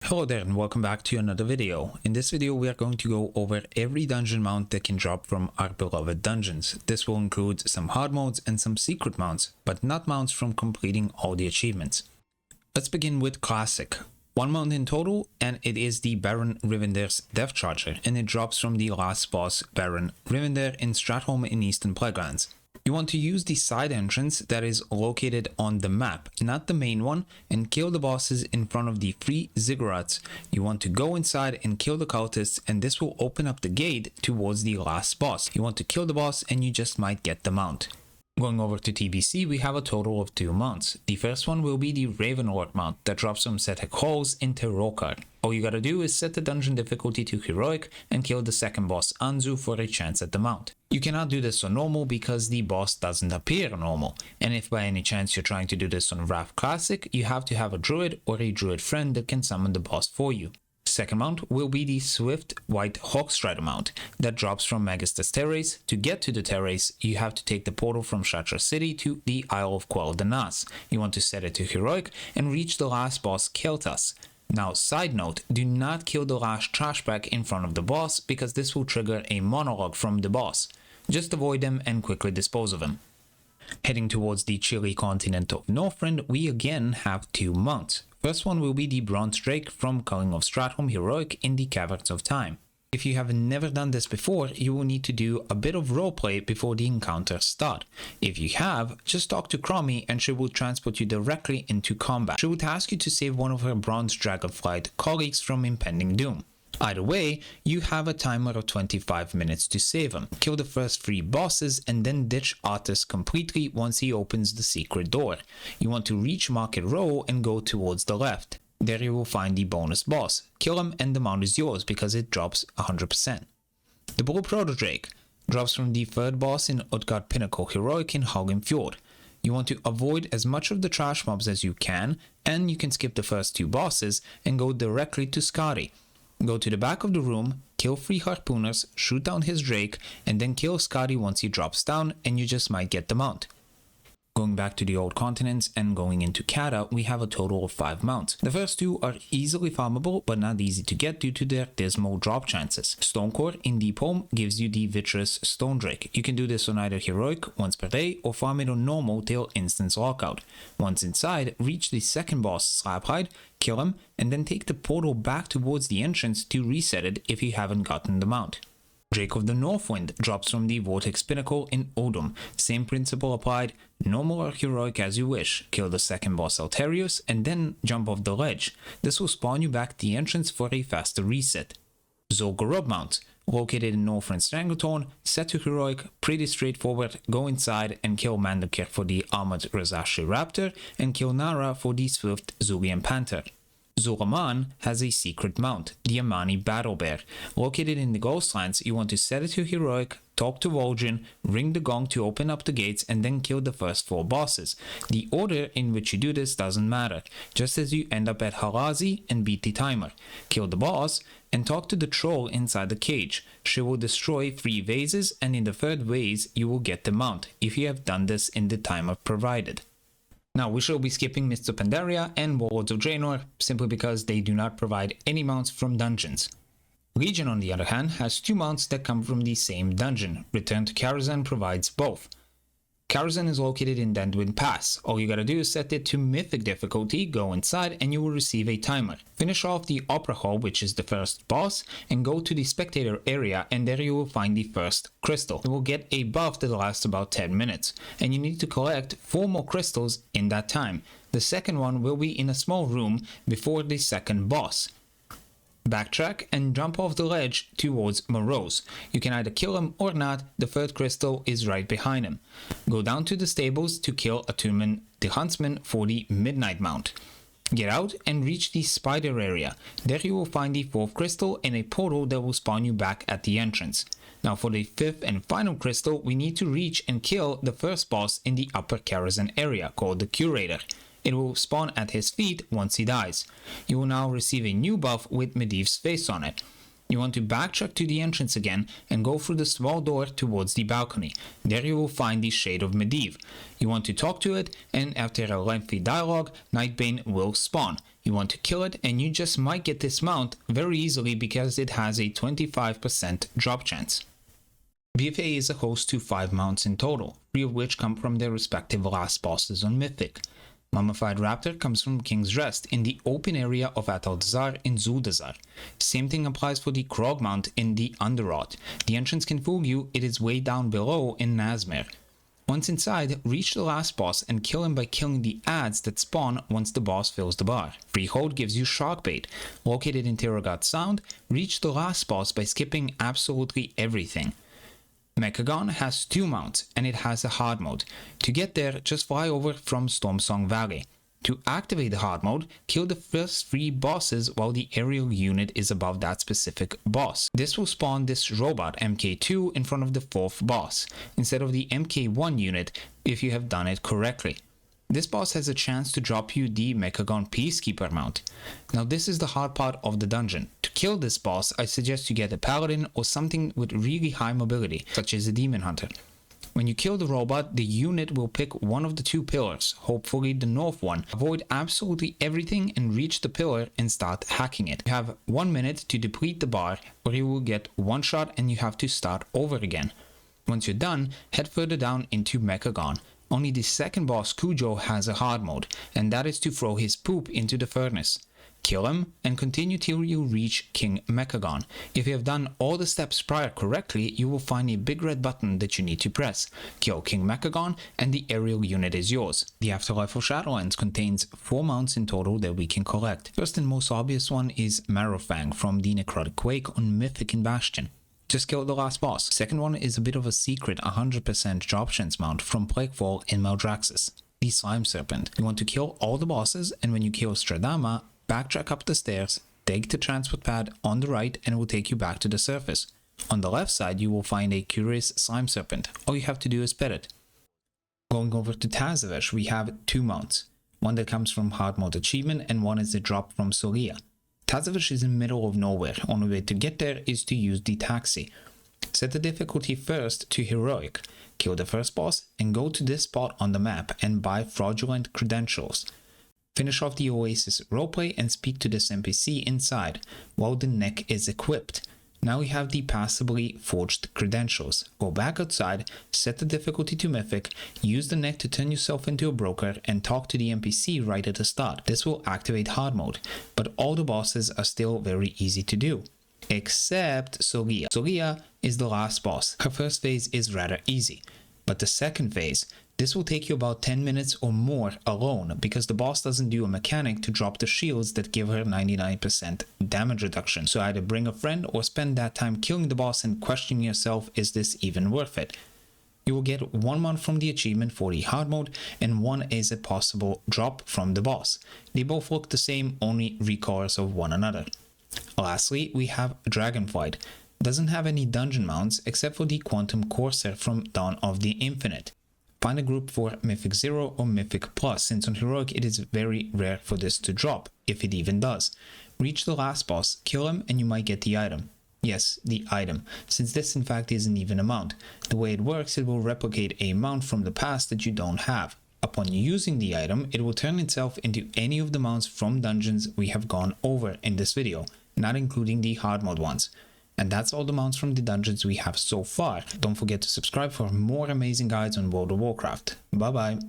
Hello there and welcome back to another video. In this video we are going to go over every dungeon mount that can drop from our beloved dungeons. This will include some hard modes and some secret mounts, but not mounts from completing all the achievements. Let's begin with Classic. One mount in total, and it is the Baron Rivender's Death Charger, and it drops from the last boss Baron Rivender in Stratholme in Eastern Plaguelands. You want to use the side entrance that is located on the map, not the main one, and kill the bosses in front of the 3 ziggurats. You want to go inside and kill the cultists, and this will open up the gate towards the last boss. You want to kill the boss and you just might get the mount. Going over to TBC, we have a total of 2 mounts. The first one will be the Ravenlord mount that drops from Setek Halls into Rokar. All you gotta do is set the dungeon difficulty to Heroic and kill the second boss Anzu for a chance at the mount. You cannot do this on normal because the boss doesn't appear normal, and if by any chance you're trying to do this on Wrath Classic, you have to have a druid or a druid friend that can summon the boss for you. Second mount will be the Swift White Hawkstrider mount that drops from Magistus Terrace. To get to the terrace, you have to take the portal from Shatra City to the Isle of Quell Danas. You want to set it to Heroic and reach the last boss Keltas. Now, side note, do not kill the last trashback in front of the boss because this will trigger a monologue from the boss. Just avoid them and quickly dispose of him. Heading towards the chilly continent of Northrend, we again have 2 mounts. First one will be the Bronze Drake from Culling of Stratholme Heroic in the Caverns of Time. If you have never done this before, you will need to do a bit of roleplay before the encounters start. If you have, just talk to Cromie and she will transport you directly into combat. She would ask you to save one of her Bronze Dragonflight colleagues from impending doom. Either way, you have a timer of 25 minutes to save him. Kill the first 3 bosses and then ditch Artus completely once he opens the secret door. You want to reach Market Row and go towards the left. There you will find the bonus boss. Kill him and the mount is yours because it drops 100%. The Blue Proto Drake drops from the 3rd boss in Utgard Pinnacle Heroic in Hallgrim Fjord. You want to avoid as much of the trash mobs as you can, and you can skip the first 2 bosses and go directly to Skadi. Go to the back of the room, kill 3 harpooners, shoot down his drake, and then kill Skadi once he drops down and you just might get the mount. Going back to the old continents and going into Kata, we have a total of 5 mounts. The first 2 are easily farmable but not easy to get due to their dismal drop chances. Stonecore in Deep Home gives you the Vitreous Stone Drake. You can do this on either Heroic once per day or farm it on normal till instance lockout. Once inside, reach the second boss Slabhide, kill him, and then take the portal back towards the entrance to reset it if you haven't gotten the mount. Drake of the Northwind drops from the Vortex Pinnacle in Odum. Same principle applied, normal or heroic as you wish. Kill the second boss Alterius and then jump off the ledge. This will spawn you back at the entrance for a faster reset. Zul'Gurub Mounts, located in Northrend Strangleton, set to heroic, pretty straightforward. Go inside and kill Mandakir for the Armored Razashi Raptor and kill Nara for the Swift Zulian Panther. Zul'Aman has a secret mount, the Amani Battle Bear. Located in the Ghostlands, you want to set it to heroic, talk to Vol'jin, ring the gong to open up the gates, and then kill the first 4 bosses. The order in which you do this doesn't matter, just as you end up at Halazi and beat the timer. Kill the boss, and talk to the troll inside the cage. She will destroy 3 vases, and in the 3rd vase you will get the mount, if you have done this in the timer provided. Now, we shall be skipping Mists of Pandaria and Warlords of Draenor, simply because they do not provide any mounts from dungeons. Legion, on the other hand, has 2 mounts that come from the same dungeon. Return to Karazhan provides both. Karazhan is located in Dandwin Pass. All you gotta do is set it to Mythic difficulty, go inside, and you will receive a timer. Finish off the Opera Hall, which is the first boss, and go to the Spectator area, and there you will find the first crystal. You will get a buff that lasts about 10 minutes, and you need to collect 4 more crystals in that time. The second one will be in a small room before the second boss. Backtrack and jump off the ledge towards Morose. You can either kill him or not, the 3rd crystal is right behind him. Go down to the stables to kill Atumen the Huntsman for the Midnight Mount. Get out and reach the spider area. There you will find the 4th crystal and a portal that will spawn you back at the entrance. Now for the 5th and final crystal, we need to reach and kill the first boss in the Upper Karazhan area called the Curator. It will spawn at his feet once he dies. You will now receive a new buff with Medivh's face on it. You want to backtrack to the entrance again and go through the small door towards the balcony. There you will find the Shade of Medivh. You want to talk to it, and after a lengthy dialogue, Nightbane will spawn. You want to kill it, and you just might get this mount very easily because it has a 25% drop chance. BFA is a host to 5 mounts in total, 3 of which come from their respective last bosses on Mythic. Mummified Raptor comes from King's Rest in the open area of Atal'Dazar in Zu'Gurub. Same thing applies for the Crawg mount in the Underrot. The entrance can fool you, it is way down below in Nazmir. Once inside, reach the last boss and kill him by killing the adds that spawn once the boss fills the bar. Freehold gives you Sharkbait. Located in Terragat Sound, reach the last boss by skipping absolutely everything. Mechagon has 2 mounts and it has a hard mode. To get there, just fly over from Stormsong Valley. To activate the hard mode, kill the first 3 bosses while the aerial unit is above that specific boss. This will spawn this robot MK2 in front of the 4th boss, instead of the MK1 unit if you have done it correctly. This boss has a chance to drop you the Mechagon Peacekeeper mount. Now this is the hard part of the dungeon. To kill this boss, I suggest you get a paladin or something with really high mobility, such as a demon hunter. When you kill the robot, the unit will pick one of the 2 pillars, hopefully the north one. Avoid absolutely everything and reach the pillar and start hacking it. You have 1 minute to deplete the bar or you will get one shot and you have to start over again. Once you're done, head further down into Mechagon. Only the 2nd boss Cujo has a hard mode, and that is to throw his poop into the furnace. Kill him and continue till you reach King Mechagon. If you have done all the steps prior correctly, you will find a big red button that you need to press. Kill King Mechagon and the aerial unit is yours. The Afterlife of Shadowlands contains 4 mounts in total that we can collect. First and most obvious one is Marrowfang from the Necrotic Quake on Mythic and Bastion. Just kill the last boss. Second one is a bit of a secret 100% drop chance mount from Plaguefall in Maldraxxus, the Slime Serpent. You want to kill all the bosses, and when you kill Stradama, backtrack up the stairs, take the transport pad on the right and it will take you back to the surface. On the left side you will find a curious Slime Serpent. All you have to do is pet it. Going over to Tazavesh, we have 2 mounts. One that comes from hard mode achievement and one is a drop from Solia. Tazavesh is in the middle of nowhere. Only way to get there is to use the taxi. Set the difficulty first to heroic, kill the first boss and go to this spot on the map and buy fraudulent credentials. Finish off the Oasis roleplay and speak to this NPC inside while the neck is equipped. Now we have the passively forged credentials. Go back outside, set the difficulty to mythic, use the neck to turn yourself into a broker and talk to the NPC right at the start. This will activate hard mode, but all the bosses are still very easy to do. Except Solia. Solia is the last boss. Her first phase is rather easy, but the second phase, this will take you about 10 minutes or more alone because the boss doesn't do a mechanic to drop the shields that give her 99% damage reduction. So either bring a friend or spend that time killing the boss and questioning yourself, is this even worth it? You will get 1 mount from the achievement for the hard mode and 1 is a possible drop from the boss. They both look the same, only recolors of one another. Lastly, we have Dragonflight. Doesn't have any dungeon mounts except for the Quantum Corsair from Dawn of the Infinite. Find a group for Mythic 0 or Mythic Plus, since on Heroic it is very rare for this to drop, if it even does. Reach the last boss, kill him and you might get the item. Yes, the item, since this in fact isn't even a mount. The way it works, it will replicate a mount from the past that you don't have. Upon using the item, it will turn itself into any of the mounts from dungeons we have gone over in this video, not including the hard mode ones. And that's all the mounts from the dungeons we have so far. Don't forget to subscribe for more amazing guides on World of Warcraft. Bye bye.